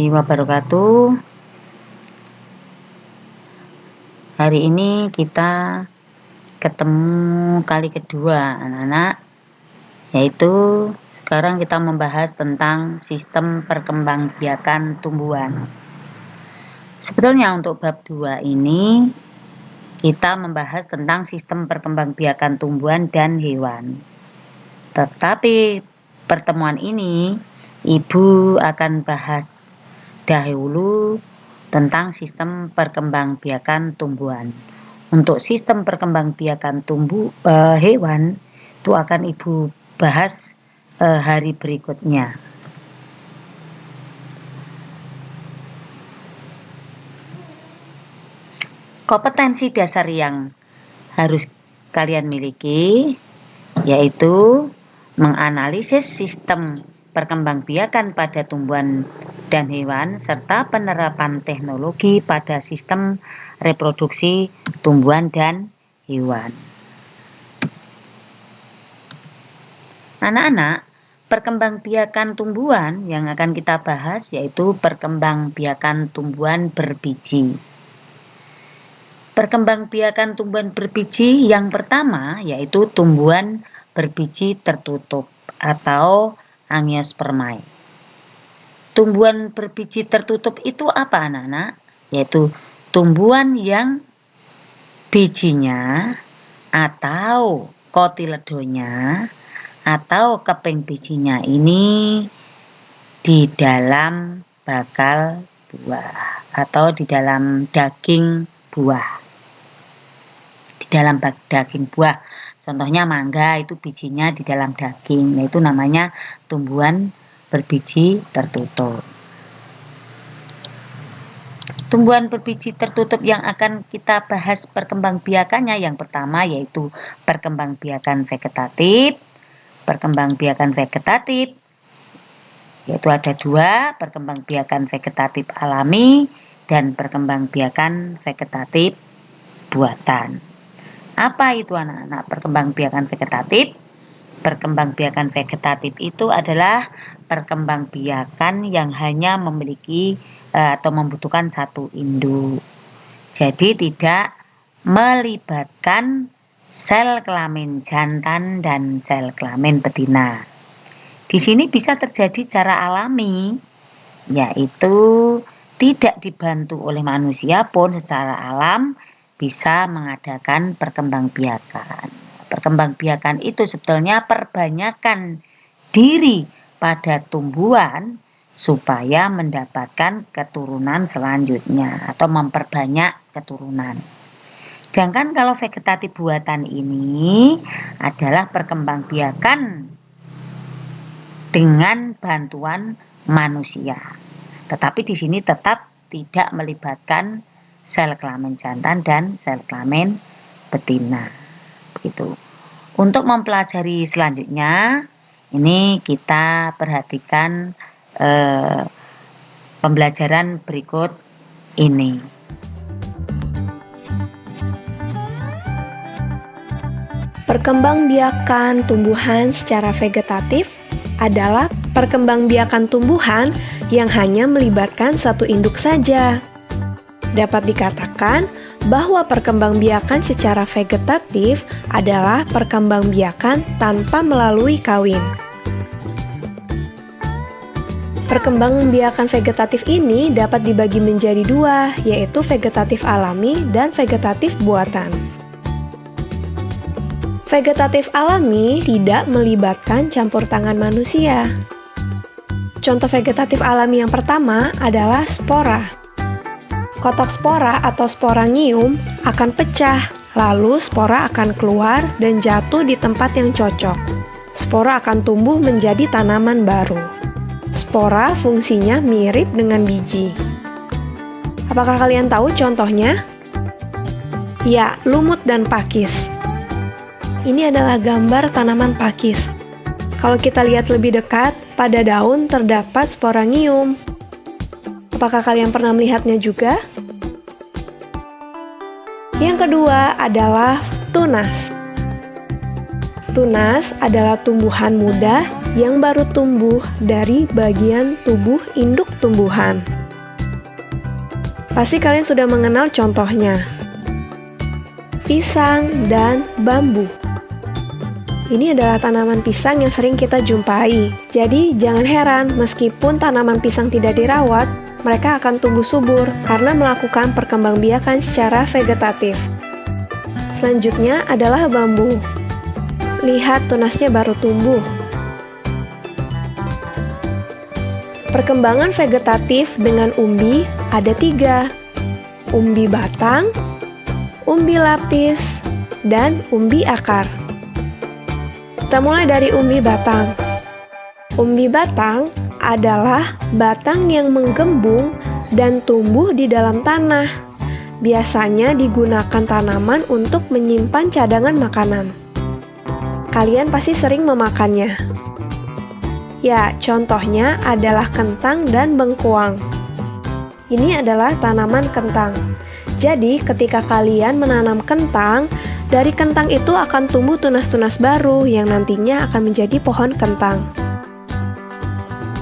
wabarakatuh. Hari ini kita ketemu kali kedua anak-anak, yaitu sekarang kita membahas tentang sistem perkembangbiakan tumbuhan. Sebetulnya untuk bab 2 ini kita membahas tentang sistem perkembangbiakan tumbuhan dan hewan. Tetapi pertemuan ini Ibu akan bahas dahulu tentang sistem perkembangbiakan tumbuhan. Untuk sistem perkembangbiakan hewan itu akan Ibu bahas hari berikutnya. Kompetensi dasar yang harus kalian miliki yaitu menganalisis sistem perkembangbiakan pada tumbuhan dan hewan serta penerapan teknologi pada sistem reproduksi tumbuhan dan hewan. Anak-anak, perkembangbiakan tumbuhan yang akan kita bahas yaitu perkembangbiakan tumbuhan berbiji. Perkembangbiakan tumbuhan berbiji yang pertama yaitu tumbuhan berbiji tertutup atau Angiospermae. Tumbuhan berbiji tertutup itu apa anak-anak? Yaitu tumbuhan yang bijinya atau kotiledonya atau keping bijinya ini di dalam bakal buah atau di dalam daging buah. Di dalam daging buah. Contohnya mangga itu bijinya di dalam daging, itu namanya tumbuhan berbiji tertutup. Tumbuhan berbiji tertutup yang akan kita bahas perkembangbiakannya yang pertama yaitu perkembangbiakan vegetatif. Perkembangbiakan vegetatif yaitu ada dua, perkembangbiakan vegetatif alami dan perkembangbiakan vegetatif buatan. Apa itu anak-anak perkembangbiakan vegetatif? Perkembangbiakan vegetatif itu adalah perkembangbiakan yang hanya memiliki atau membutuhkan satu induk. Jadi tidak melibatkan sel kelamin jantan dan sel kelamin betina. Di sini bisa terjadi secara alami, yaitu tidak dibantu oleh manusia pun secara alam bisa mengadakan perkembangbiakan. Perkembangbiakan itu sebetulnya perbanyakan diri pada tumbuhan supaya mendapatkan keturunan selanjutnya atau memperbanyak keturunan. Sedangkan kalau vegetatif buatan ini adalah perkembangbiakan dengan bantuan manusia. Tetapi di sini tetap tidak melibatkan sel kelamin jantan dan sel kelamin betina. Begitu. Untuk mempelajari selanjutnya, ini kita perhatikan pembelajaran berikut ini. Perkembangbiakan tumbuhan secara vegetatif adalah perkembangbiakan tumbuhan yang hanya melibatkan satu induk saja. Dapat dikatakan bahwa perkembangbiakan secara vegetatif adalah perkembangbiakan tanpa melalui kawin. Perkembangbiakan vegetatif ini dapat dibagi menjadi dua, yaitu vegetatif alami dan vegetatif buatan. Vegetatif alami tidak melibatkan campur tangan manusia. Contoh vegetatif alami yang pertama adalah spora. Kotak spora atau sporangium akan pecah, lalu spora akan keluar dan jatuh di tempat yang cocok. Spora akan tumbuh menjadi tanaman baru. Spora fungsinya mirip dengan biji. Apakah kalian tahu contohnya? Ya, lumut dan pakis. Ini adalah gambar tanaman pakis. Kalau kita lihat lebih dekat, pada daun terdapat sporangium. Apakah kalian pernah melihatnya juga? Yang kedua adalah tunas. Tunas adalah tumbuhan muda yang baru tumbuh dari bagian tubuh induk tumbuhan. Pasti kalian sudah mengenal contohnya. Pisang dan bambu. Ini adalah tanaman pisang yang sering kita jumpai. Jadi jangan heran meskipun tanaman pisang tidak dirawat, mereka akan tumbuh subur karena melakukan perkembangbiakan secara vegetatif. Selanjutnya adalah bambu. Lihat tunasnya baru tumbuh. Perkembangan vegetatif dengan umbi ada 3. Umbi batang, umbi lapis, dan umbi akar. Kita mulai dari umbi batang. Umbi batang adalah batang yang menggembung dan tumbuh di dalam tanah. Biasanya digunakan tanaman untuk menyimpan cadangan makanan. Kalian pasti sering memakannya. Ya, contohnya adalah kentang dan bengkuang. Ini adalah tanaman kentang. Jadi, ketika kalian menanam kentang, dari kentang itu akan tumbuh tunas-tunas baru yang nantinya akan menjadi pohon kentang.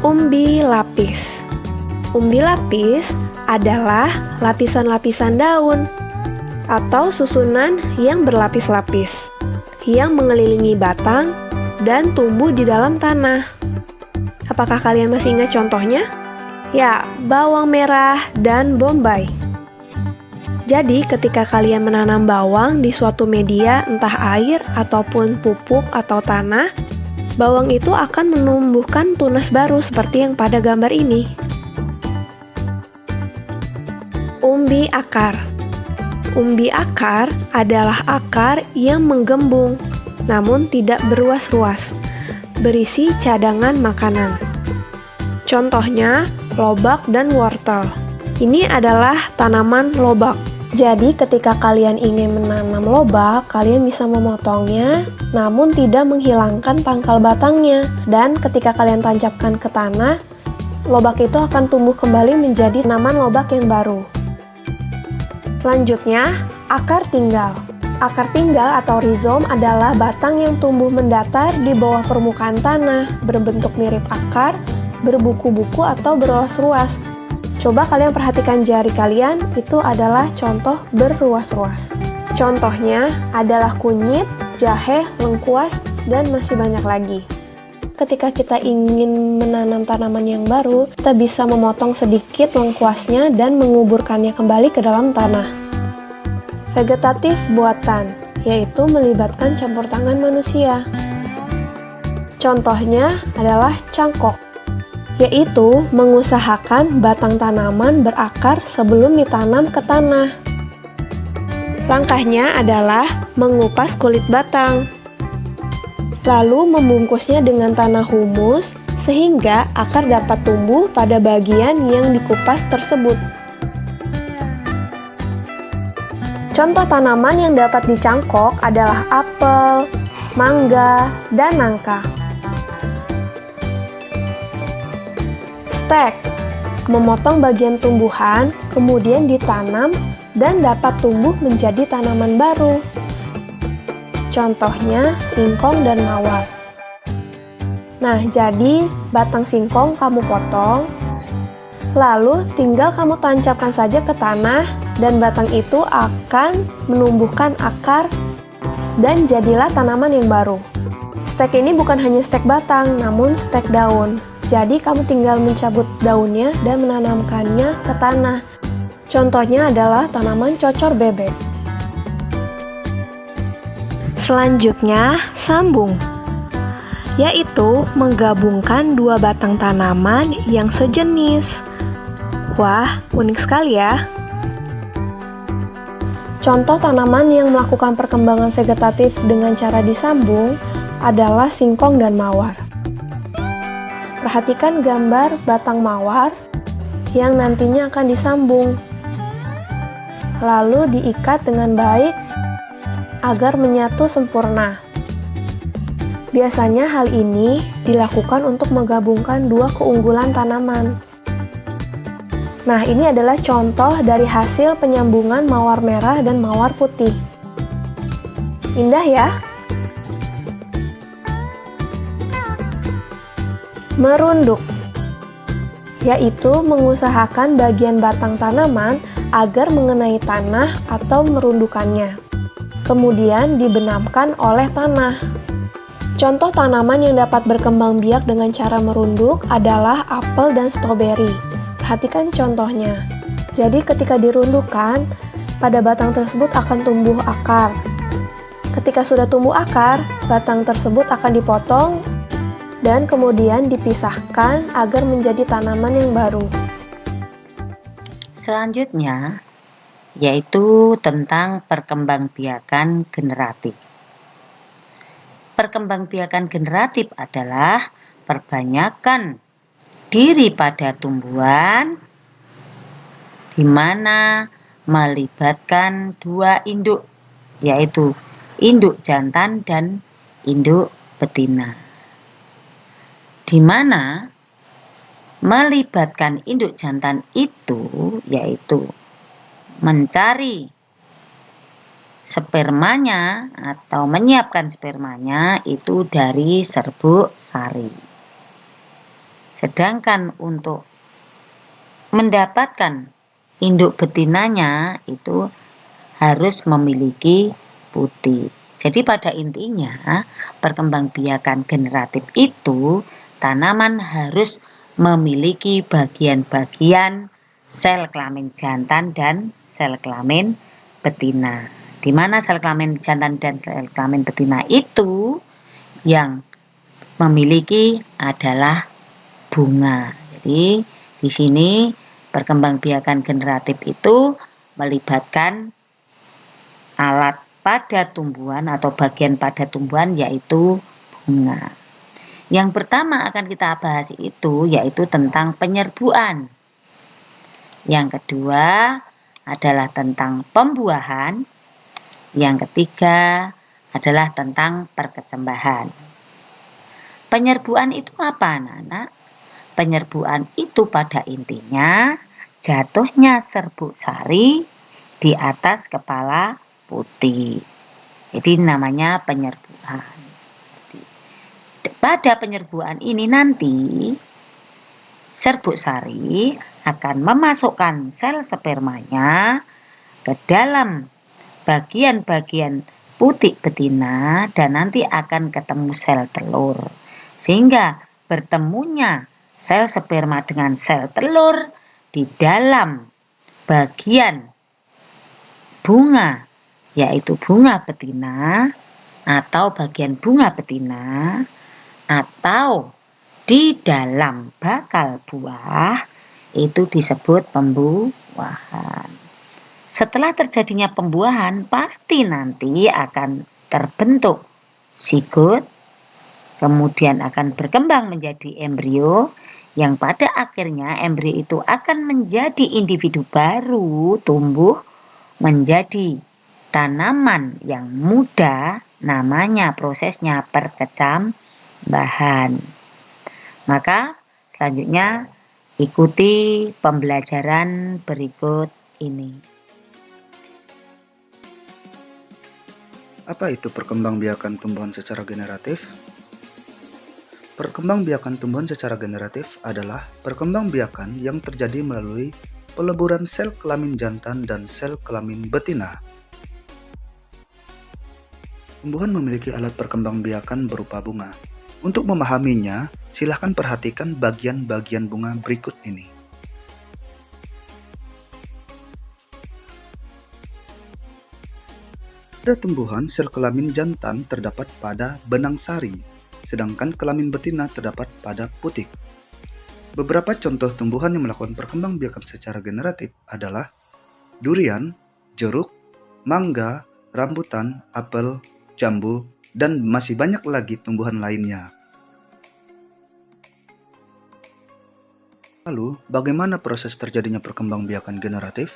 Umbi lapis. Umbi lapis adalah lapisan-lapisan daun atau susunan yang berlapis-lapis yang mengelilingi batang dan tumbuh di dalam tanah. Apakah kalian masih ingat contohnya? Ya, bawang merah dan bombay. Jadi, ketika kalian menanam bawang di suatu media, entah air ataupun pupuk atau tanah, bawang itu akan menumbuhkan tunas baru seperti yang pada gambar ini. Umbi akar. Umbi akar adalah akar yang menggembung, namun tidak beruas-ruas, berisi cadangan makanan. Contohnya, lobak dan wortel. Ini adalah tanaman lobak. Jadi, ketika kalian ingin menanam lobak, kalian bisa memotongnya, namun tidak menghilangkan pangkal batangnya. Dan ketika kalian tancapkan ke tanah, lobak itu akan tumbuh kembali menjadi tanaman lobak yang baru. Selanjutnya, akar tinggal. Akar tinggal atau rizom adalah batang yang tumbuh mendatar di bawah permukaan tanah, berbentuk mirip akar, berbuku-buku atau beruas-ruas. Coba kalian perhatikan jari kalian, itu adalah contoh berruas-ruas. Contohnya adalah kunyit, jahe, lengkuas, dan masih banyak lagi. Ketika kita ingin menanam tanaman yang baru, kita bisa memotong sedikit lengkuasnya dan menguburkannya kembali ke dalam tanah. Vegetatif buatan, yaitu melibatkan campur tangan manusia. Contohnya adalah cangkok, yaitu mengusahakan batang tanaman berakar sebelum ditanam ke tanah. Langkahnya adalah mengupas kulit batang, lalu membungkusnya dengan tanah humus sehingga akar dapat tumbuh pada bagian yang dikupas tersebut. Contoh tanaman yang dapat dicangkok adalah apel, mangga, dan nangka. Stek, memotong bagian tumbuhan, kemudian ditanam dan dapat tumbuh menjadi tanaman baru. Contohnya singkong dan mawar. Nah, jadi batang singkong kamu potong, lalu tinggal kamu tancapkan saja ke tanah dan batang itu akan menumbuhkan akar dan jadilah tanaman yang baru. Stek ini bukan hanya stek batang, namun stek daun. Jadi kamu tinggal mencabut daunnya dan menanamkannya ke tanah. Contohnya adalah tanaman cocor bebek. Selanjutnya, sambung, yaitu menggabungkan dua batang tanaman yang sejenis. Wah, unik sekali ya. Contoh tanaman yang melakukan perkembangan vegetatif dengan cara disambung adalah singkong dan mawar. Perhatikan gambar batang mawar yang nantinya akan disambung, lalu diikat dengan baik agar menyatu sempurna. Biasanya hal ini dilakukan untuk menggabungkan dua keunggulan tanaman. Nah, ini adalah contoh dari hasil penyambungan mawar merah dan mawar putih. Indah ya? Merunduk, yaitu mengusahakan bagian batang tanaman agar mengenai tanah atau merundukannya. Kemudian dibenamkan oleh tanah. Contoh tanaman yang dapat berkembang biak dengan cara merunduk adalah apel dan stroberi. Perhatikan contohnya. Jadi ketika dirundukkan, pada batang tersebut akan tumbuh akar. Ketika sudah tumbuh akar, batang tersebut akan dipotong dan kemudian dipisahkan agar menjadi tanaman yang baru. Selanjutnya, yaitu tentang perkembangbiakan generatif. Perkembangbiakan generatif adalah perbanyakan diri pada tumbuhan di mana melibatkan dua induk, yaitu induk jantan dan induk betina. Di mana melibatkan induk jantan itu yaitu mencari spermanya atau menyiapkan spermanya itu dari serbuk sari. Sedangkan untuk mendapatkan induk betinanya itu harus memiliki putih. Jadi pada intinya perkembangbiakan generatif itu tanaman harus memiliki bagian-bagian sel kelamin jantan dan sel kelamin betina. Di mana sel kelamin jantan dan sel kelamin betina itu yang memiliki adalah bunga. Jadi di sini perkembangbiakan generatif itu melibatkan alat pada tumbuhan atau bagian pada tumbuhan yaitu bunga. Yang pertama akan kita bahas itu yaitu tentang penyerbuan. Yang kedua adalah tentang pembuahan. Yang ketiga adalah tentang perkecambahan. Penyerbuan itu apa, anak-anak? Penyerbuan itu pada intinya jatuhnya serbuk sari di atas kepala putih. Jadi namanya penyerbuan. Pada penyerbuan ini nanti serbuk sari akan memasukkan sel spermanya ke dalam bagian-bagian putih betina dan nanti akan ketemu sel telur. Sehingga bertemunya sel sperma dengan sel telur di dalam bagian bunga, yaitu bunga betina atau bagian bunga betina atau di dalam bakal buah itu disebut pembuahan. Setelah terjadinya pembuahan, pasti nanti akan terbentuk zigot, kemudian akan berkembang menjadi embrio, yang pada akhirnya embrio itu akan menjadi individu baru, tumbuh menjadi tanaman yang muda, namanya prosesnya perkecambahan. Maka selanjutnya ikuti pembelajaran berikut ini. Apa itu perkembangbiakan tumbuhan secara generatif? Perkembangbiakan tumbuhan secara generatif adalah perkembangbiakan yang terjadi melalui peleburan sel kelamin jantan dan sel kelamin betina. Tumbuhan memiliki alat perkembangbiakan berupa bunga. Untuk memahaminya, silahkan perhatikan bagian-bagian bunga berikut ini. Pada tumbuhan, sel kelamin jantan terdapat pada benang sari, sedangkan kelamin betina terdapat pada putik. Beberapa contoh tumbuhan yang melakukan perkembangbiakan secara generatif adalah durian, jeruk, mangga, rambutan, apel, jambu, dan masih banyak lagi tumbuhan lainnya. Lalu, bagaimana proses terjadinya perkembangbiakan generatif?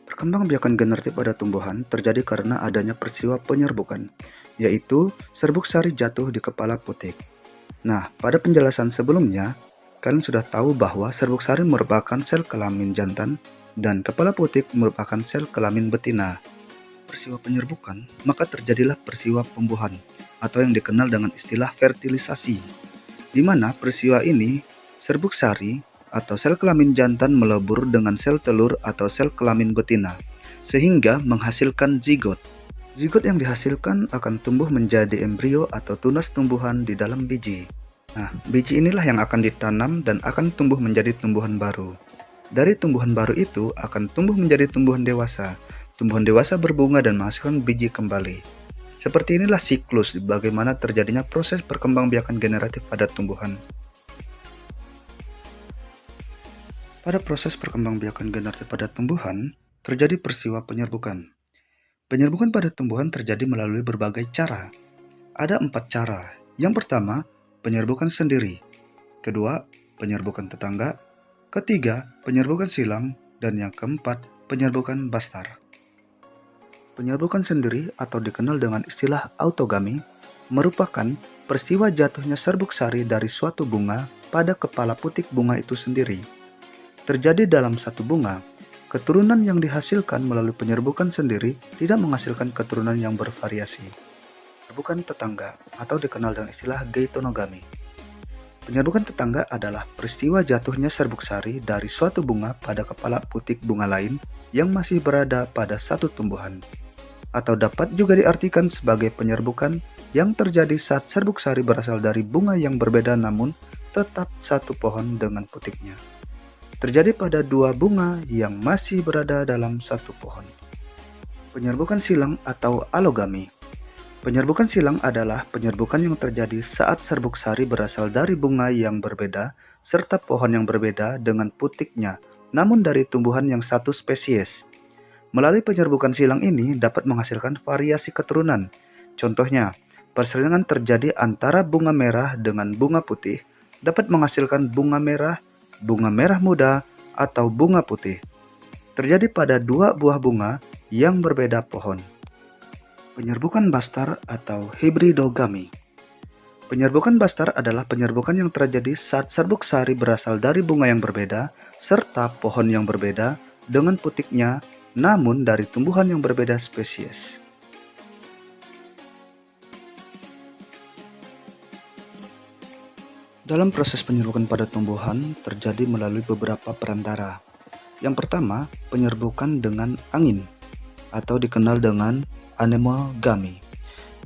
Perkembangbiakan generatif pada tumbuhan terjadi karena adanya peristiwa penyerbukan, yaitu serbuk sari jatuh di kepala putik. Nah, pada penjelasan sebelumnya, kalian sudah tahu bahwa serbuk sari merupakan sel kelamin jantan dan kepala putik merupakan sel kelamin betina. Peristiwa penyerbukan, maka terjadilah peristiwa pembuahan, atau yang dikenal dengan istilah fertilisasi. di mana peristiwa ini serbuk sari atau sel kelamin jantan melebur dengan sel telur atau sel kelamin betina, sehingga menghasilkan zigot. Zigot yang dihasilkan akan tumbuh menjadi embrio atau tunas tumbuhan di dalam biji. Nah, biji inilah yang akan ditanam dan akan tumbuh menjadi tumbuhan baru. Dari tumbuhan baru itu akan tumbuh menjadi tumbuhan dewasa. Tumbuhan dewasa berbunga dan menghasilkan biji kembali. Seperti inilah siklus bagaimana terjadinya proses perkembangbiakan generatif pada tumbuhan. Pada proses perkembangbiakan generatif pada tumbuhan, terjadi peristiwa penyerbukan. Penyerbukan pada tumbuhan terjadi melalui berbagai cara. Ada 4 cara. Yang pertama, penyerbukan sendiri. Kedua, penyerbukan tetangga. Ketiga, penyerbukan silang. Dan yang keempat, penyerbukan bastar. Penyerbukan sendiri atau dikenal dengan istilah autogami merupakan peristiwa jatuhnya serbuk sari dari suatu bunga pada kepala putik bunga itu sendiri. Terjadi dalam satu bunga, keturunan yang dihasilkan melalui penyerbukan sendiri tidak menghasilkan keturunan yang bervariasi. Penyerbukan tetangga atau dikenal dengan istilah geitonogami. Penyerbukan tetangga adalah peristiwa jatuhnya serbuk sari dari suatu bunga pada kepala putik bunga lain yang masih berada pada satu tumbuhan. Atau dapat juga diartikan sebagai penyerbukan yang terjadi saat serbuk sari berasal dari bunga yang berbeda namun tetap satu pohon dengan putiknya. Terjadi pada 2 bunga yang masih berada dalam satu pohon. Penyerbukan silang atau alogami. Penyerbukan silang adalah penyerbukan yang terjadi saat serbuk sari berasal dari bunga yang berbeda serta pohon yang berbeda dengan putiknya, namun dari tumbuhan yang satu spesies. Melalui penyerbukan silang ini dapat menghasilkan variasi keturunan. Contohnya, perselingan terjadi antara bunga merah dengan bunga putih dapat menghasilkan bunga merah muda, atau bunga putih. Terjadi pada 2 buah bunga yang berbeda pohon. Penyerbukan bastar atau hibridogami. Penyerbukan bastar adalah penyerbukan yang terjadi saat serbuk sari berasal dari bunga yang berbeda serta pohon yang berbeda dengan putiknya, namun dari tumbuhan yang berbeda spesies. Dalam proses penyerbukan pada tumbuhan terjadi melalui beberapa perantara. Yang pertama, penyerbukan dengan angin atau dikenal dengan anemogami.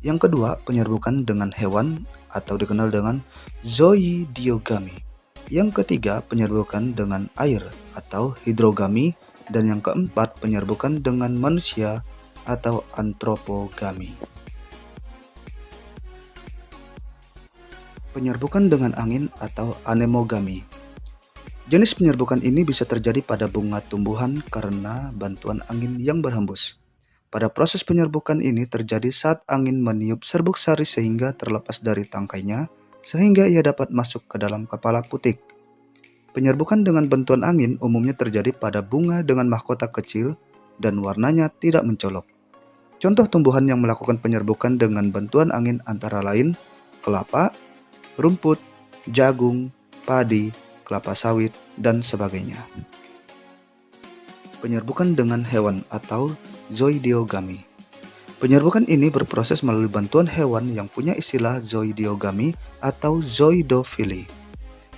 Yang kedua, penyerbukan dengan hewan atau dikenal dengan zoidiogami. Yang ketiga, penyerbukan dengan air atau hidrogami. Dan yang keempat, penyerbukan dengan manusia atau antropogami. Penyerbukan dengan angin atau anemogami. Jenis penyerbukan ini bisa terjadi pada bunga tumbuhan karena bantuan angin yang berhembus. Pada proses penyerbukan ini terjadi saat angin meniup serbuk sari sehingga terlepas dari tangkainya, sehingga ia dapat masuk ke dalam kepala putik. Penyerbukan dengan bantuan angin umumnya terjadi pada bunga dengan mahkota kecil dan warnanya tidak mencolok. Contoh tumbuhan yang melakukan penyerbukan dengan bantuan angin antara lain kelapa, rumput, jagung, padi, kelapa sawit, dan sebagainya. Penyerbukan dengan hewan atau zoidiogami. Penyerbukan ini berproses melalui bantuan hewan yang punya istilah zoidiogami atau zoidofili.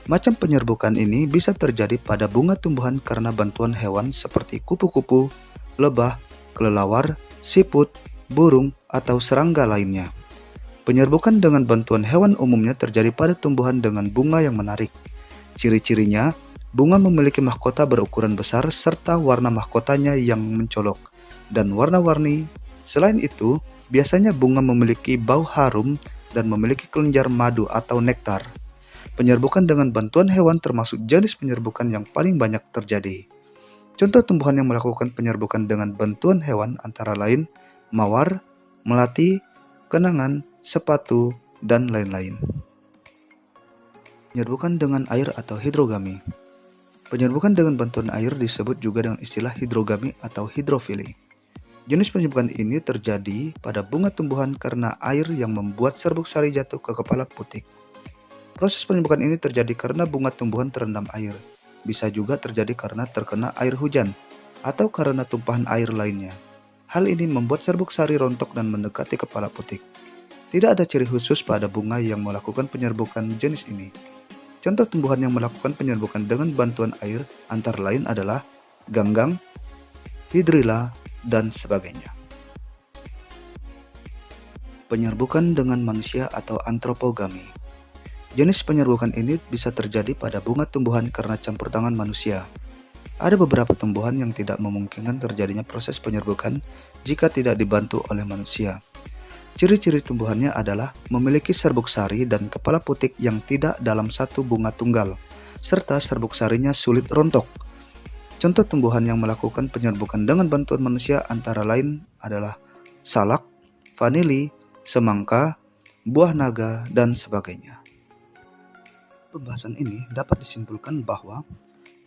Macam penyerbukan ini bisa terjadi pada bunga tumbuhan karena bantuan hewan seperti kupu-kupu, lebah, kelelawar, siput, burung, atau serangga lainnya. Penyerbukan dengan bantuan hewan umumnya terjadi pada tumbuhan dengan bunga yang menarik. Ciri-cirinya, bunga memiliki mahkota berukuran besar serta warna mahkotanya yang mencolok dan warna-warni. Selain itu, biasanya bunga memiliki bau harum dan memiliki kelenjar madu atau nektar. Penyerbukan dengan bantuan hewan termasuk jenis penyerbukan yang paling banyak terjadi. Contoh tumbuhan yang melakukan penyerbukan dengan bantuan hewan antara lain mawar, melati, kenangan, sepatu, dan lain-lain. Penyerbukan dengan air atau hidrogami. Penyerbukan dengan bantuan air disebut juga dengan istilah hidrogami atau hidrofili. Jenis penyerbukan ini terjadi pada bunga tumbuhan karena air yang membuat serbuk sari jatuh ke kepala putik. Proses penyerbukan ini terjadi karena bunga tumbuhan terendam air. Bisa juga terjadi karena terkena air hujan atau karena tumpahan air lainnya. Hal ini membuat serbuk sari rontok dan mendekati kepala putik. Tidak ada ciri khusus pada bunga yang melakukan penyerbukan jenis ini. Contoh tumbuhan yang melakukan penyerbukan dengan bantuan air antara lain adalah ganggang, hidrilla, dan sebagainya. Penyerbukan dengan manusia atau antropogami. Jenis penyerbukan ini bisa terjadi pada bunga tumbuhan karena campur tangan manusia. Ada beberapa tumbuhan yang tidak memungkinkan terjadinya proses penyerbukan jika tidak dibantu oleh manusia. Ciri-ciri tumbuhannya adalah memiliki serbuk sari dan kepala putik yang tidak dalam satu bunga tunggal, serta serbuk sarinya sulit rontok. Contoh tumbuhan yang melakukan penyerbukan dengan bantuan manusia antara lain adalah salak, vanili, semangka, buah naga, dan sebagainya. Pembahasan ini dapat disimpulkan bahwa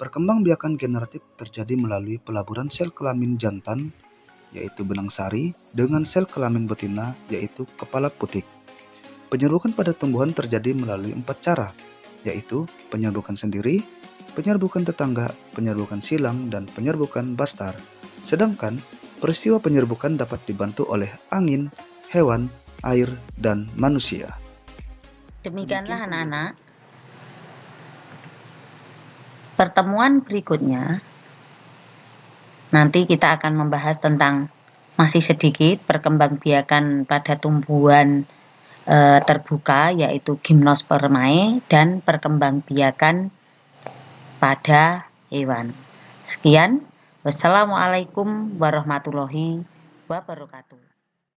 perkembangbiakan generatif terjadi melalui pelaburan sel kelamin jantan, yaitu benang sari, dengan sel kelamin betina, yaitu kepala putik. Penyerbukan pada tumbuhan terjadi melalui 4 cara, yaitu penyerbukan sendiri, penyerbukan tetangga, penyerbukan silang, dan penyerbukan bastar. Sedangkan peristiwa penyerbukan dapat dibantu oleh angin, hewan, air, dan manusia. Demikianlah anak-anak. Pertemuan berikutnya nanti kita akan membahas tentang masih sedikit perkembangbiakan pada tumbuhan terbuka, yaitu Gymnospermae, dan perkembangbiakan pada hewan. Sekian, wassalamualaikum warahmatullahi wabarakatuh.